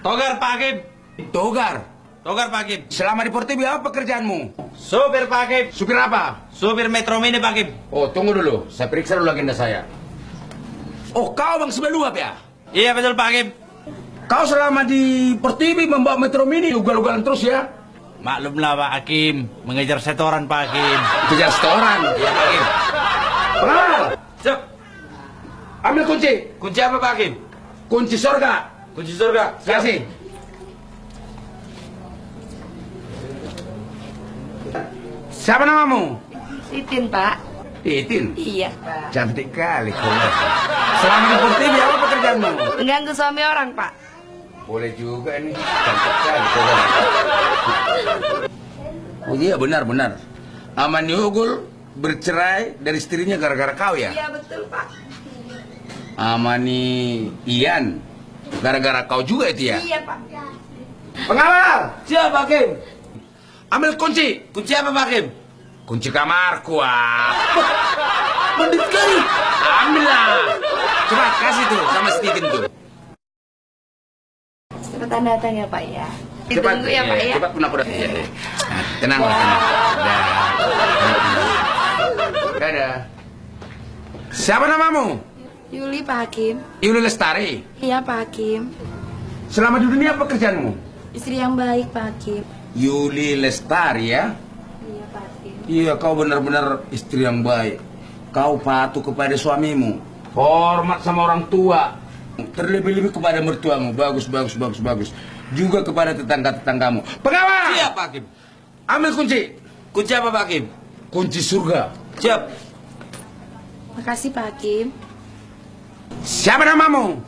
Togar Pak Hakim. Togar. Togar Pak Hakim. Selama di Portibi apa pekerjaanmu? Supir Pak Hakim. Supir apa? Supir Metro Mini Pak Hakim. Oh, tunggu dulu. Saya periksa dulu agenda saya. Oh, kau Bang Sebeluap ya? Iya betul Pak Hakim. Kau selama di Portibi membawa Metro Mini ugal-ugalan terus ya? Maklumlah Pak Hakim, mengejar setoran Pak Hakim. Kejar setoran. Iya Pak Hakim. Pengawal, Siap. ambil kunci. Kunci apa Pak Hakim? Kunci surga. Kunci surga. Siap. Kasih. Siapa namamu? Titin, Pak. Titin. Iya, Pak. Cantik kali kau. Selama di Portibi apa pekerjaanmu? Mengganggu suami orang, Pak. Boleh juga nih. Cantik kali kau. Oh iya benar-benar. Aman Yogul bercerai dari istrinya gara-gara kau ya? Iya, betul, Pak. Amani Ian gara-gara kau juga itu ya? Iya, Pak. Pengawal, Siap Pak Hakim. ambil kunci. Kunci apa Pak Hakim? Kunci kamarku. Mendit kali. Ambillah. Coba kasih tuh sama Steven tuh. Cepetan datang ya, Pak ya. Cepat Ditunggu ya, Pak ya. Cepat pun aku datang. Ya, ya. Tenanglah, tenang. Dadah. Siapa namamu? Yuli, Pak Hakim. Yuli Lestari. Iya, Pak Hakim. Selama di dunia apa pekerjaanmu? Istri yang baik, Pak Hakim. Yuli Lestari ya? Iya, Pak Hakim. Iya, kau benar-benar istri yang baik. Kau patuh kepada suamimu. Hormat sama orang tua. Terlebih-lebih kepada mertuamu. Bagus, bagus, bagus, bagus. Juga kepada tetangga-tetanggamu. Pengawal! Siap Pak Hakim. Ambil kunci. Kunci apa Pak Hakim? Kunci surga. Siap. Makasih, Pak Hakim. Siapa namamu?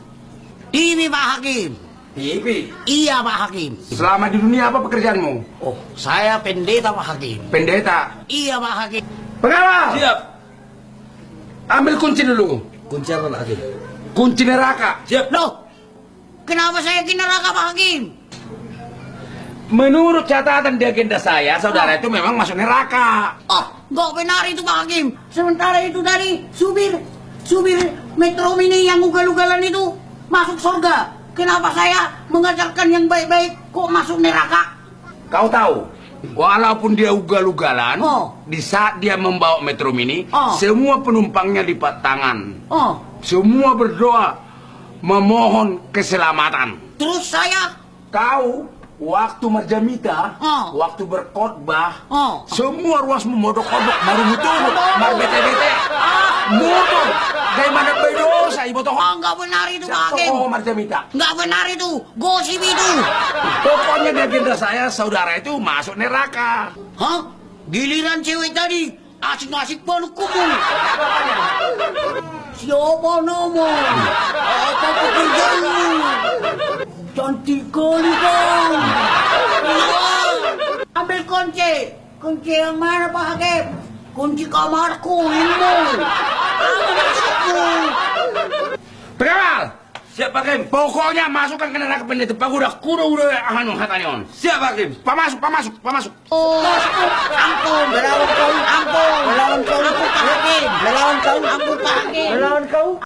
Ini Pak Hakim. Ibi. Iya Pak Hakim. Selama di dunia apa pekerjaanmu? Oh, saya pendeta Pak Hakim. Pendeta. Iya Pak Hakim. Pengawal! Siap. Ambil kunci dulu. Kunci apa Pak Hakim? Kunci neraka. Siap. Loh, kenapa saya ke neraka Pak Hakim? Menurut catatan di agenda saya, saudara itu memang masuk neraka. Oh, nggak benar itu Pak Hakim. Sementara itu tadi supir Metro Mini yang ugal-ugalan itu masuk surga. Kenapa saya mengajarkan yang baik-baik kok masuk neraka? Kau tahu, walaupun dia ugal-ugalan, Oh. di saat dia membawa Metro Mini, Oh. semua penumpangnya lipat tangan. Oh, Semua berdoa, memohon keselamatan. terus saya Kau, waktu marjamita, Oh. waktu berkhotbah, Oh. semua ruas memodok-odok, baru mutung, baru bete-bete. Mutung, gimana berdosa, ibu toh? nggak benar itu Pak Hakim. Tokoh marjamita. Nggak benar itu, gosip itu. Pokoknya di agenda saya, saudara itu masuk neraka. Hah? Giliran cewek tadi asik-asik peluk kumu. Siapa nama? Apa pekerjaanmu? Cantik kali kau. Iya. Ambil kunci. Kunci yang mana Pak Hakim? Kunci kamarku ini. Apa maksudmu? Pengawal, Siap Pak Hakim. pokoknya masukkan ke neraka pendeta. Pak udah anu hatanya on. Siap Pak Hakim. Pamasuk. Oh, ampun, melawan kau, ampun, melawan kau, ampun Pak Hakim, melawan kau, ampun Pak Hakim, melawan kau.